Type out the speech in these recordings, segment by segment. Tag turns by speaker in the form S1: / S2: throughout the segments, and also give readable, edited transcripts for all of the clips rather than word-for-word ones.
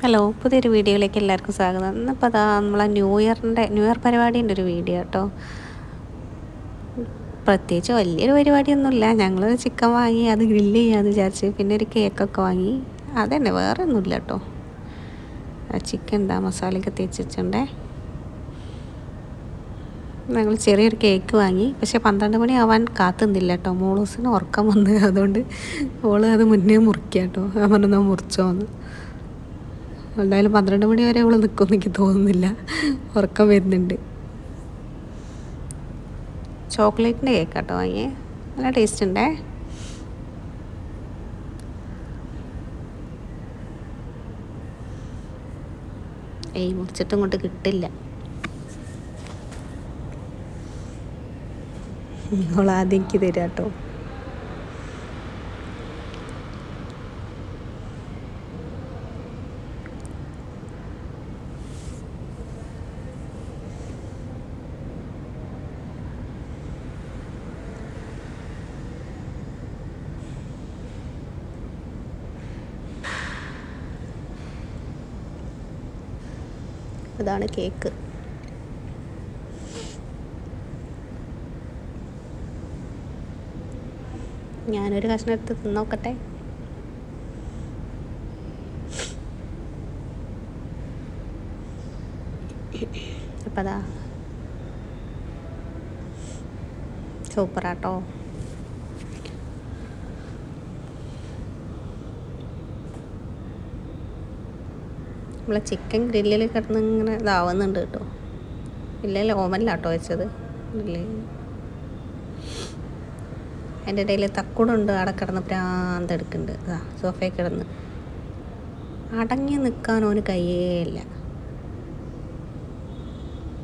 S1: Hello, പുതിയൊരു വീഡിയോയിലേക്ക് എല്ലാവർക്കും സ്വാഗതം. ഇന്നിപ്പോൾ അതാ നമ്മളെ ന്യൂ ഇയർ പരിപാടീൻ്റെ ഒരു വീഡിയോ കേട്ടോ. പ്രത്യേകിച്ച് വലിയൊരു പരിപാടിയൊന്നുമില്ല. ഞങ്ങൾ ചിക്കൻ വാങ്ങി അത് ഗ്രില്ല് ചെയ്യാമെന്ന് വിചാരിച്ച്, പിന്നെ ഒരു കേക്കൊക്കെ വാങ്ങി. അതന്നെ, വേറെ ഒന്നുമില്ല കേട്ടോ. ചിക്കൻ എന്താ മസാലയൊക്കെ തേച്ച് വെച്ചിട്ടുണ്ടേ. ഞങ്ങൾ ചെറിയൊരു കേക്ക് വാങ്ങി, പക്ഷേ 12 മണി ആവാൻ കാത്തുന്നില്ല കേട്ടോ. മോളൂസിന് ഉറക്കം വന്ന്, അതുകൊണ്ട് ഓള് അത് മുന്നേ മുറിക്കുക കേട്ടോ. ഞാൻ പറഞ്ഞു മുറിച്ചോന്ന്. എന്തായാലും 12 മണി വരെ അവൾ നിൽക്കുമെന്ന് എനിക്ക് തോന്നുന്നില്ല, ഉറക്കം വരുന്നുണ്ട്. ചോക്ലേറ്റിൻ്റെ കേക്കാട്ടോ വാങ്ങിയേ, നല്ല ടേസ്റ്റ് ഉണ്ടേ. മുറിച്ചിട്ടും കൊണ്ട് കിട്ടില്ല. അവൾ ആദ്യം എനിക്ക് തരാം കേട്ടോ. അതാണ് കേക്ക്. ഞാനൊരു കഷ്ണം എടുത്ത് തിന്നോക്കട്ടെ. അപ്പം അതാ സൂപ്പറാട്ടോ. നമ്മളെ ചിക്കൻ ഗ്രില്ലിൽ കിടന്ന് ഇങ്ങനെ ഇതാവുന്നുണ്ട് കേട്ടോ. ഇല്ലല്ലോ, ഓവനിലാട്ടോ വെച്ചത് ഗ്രില്ലിൽ. അതിൻ്റെ ഇടയിൽ തക്കുടുണ്ട്, അവിടെ കിടന്ന് പ്രാന്തെടുക്കുന്നുണ്ട്. ഇതാ സോഫയിൽ കിടന്ന് അടങ്ങി നിൽക്കാൻ ഓന് കഴിയേയില്ല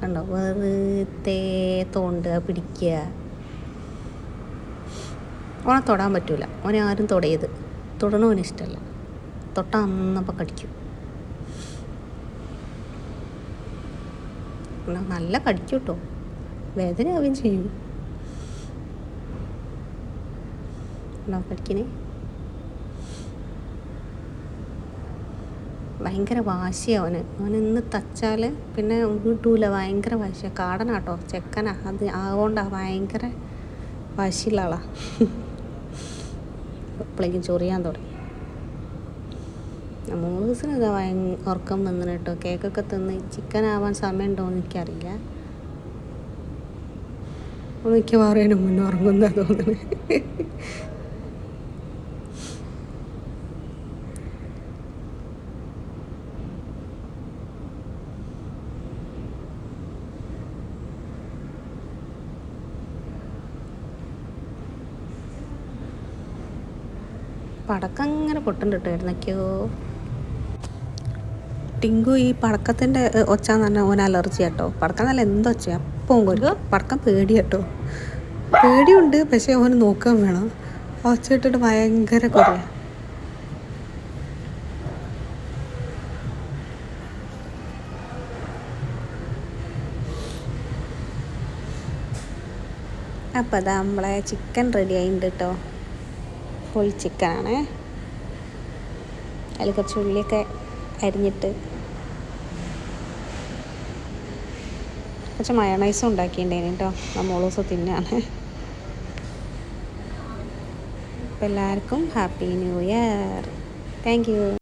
S1: കണ്ടോ. വെറുതെ തോണ്ടുക, പിടിക്കുക. ഓനെ തൊടാൻ പറ്റൂല, ഓനെ ആരും തൊടയത്. തൊടണോന് ഇഷ്ടമല്ല. തൊട്ടാൽ അന്നപ്പോൾ കടിക്കും. നല്ല കടിക്കും കേട്ടോ, വേദനയാവുകയും ചെയ്യും. കടിക്കണേ. ഭയങ്കര വാശിയാണ് അവനിന്ന് തച്ചാൽ പിന്നെ കിട്ടൂല. ഭയങ്കര വാശിയാണ്. കാടനാട്ടോ, ചെക്കനാ. അത് അതുകൊണ്ടാണ് ഭയങ്കര വാശിയുള്ള ആളാ. എപ്പോഴേക്കും ചൊറിയാൻ തുടങ്ങി. മോളൂസിന് ഇതാ ഉറക്കം വന്നിന് കേട്ടോ. കേക്കൊക്കെ തിന്ന് ചിക്കൻ ആവാൻ സമയമുണ്ടോ എന്ന് എനിക്കറിയില്ല. മിക്കവാറും മുന്നേ ഉറങ്ങുന്ന തോന്നുന്നു. പടക്കം അങ്ങനെ പൊട്ടുണ്ടിട്ടോ ഇരുന്നൊക്കെയോ. ടിങ്കു ഈ പടക്കത്തിൻ്റെ ഒച്ച എന്ന് പറഞ്ഞാൽ ഓൻ അലർജി കേട്ടോ. പടക്കം നല്ല എന്തൊച്ച അപ്പം ഒരു പടക്കം പേടി കേട്ടോ. പേടിയുണ്ട്, പക്ഷേ ഓന് നോക്കാൻ വേണം. ഒച്ച ഇട്ടിട്ട് ഭയങ്കര കുറേ. അപ്പം അതാ നമ്മളെ ചിക്കൻ റെഡി ആയിട്ടുണ്ട് കേട്ടോ. ഫുൾ ചിക്കനാണ്. അതിൽ കുറച്ച് ഉള്ളിയൊക്കെ അരിഞ്ഞിട്ട് കുറച്ച് മയോണൈസും ഉണ്ടാക്കിയിട്ടുണ്ടേന് കേട്ടോ. നമ്മൾ ദിവസം തിന്നാണ്. അപ്പോൾ എല്ലാവർക്കും happy new year. Thank you.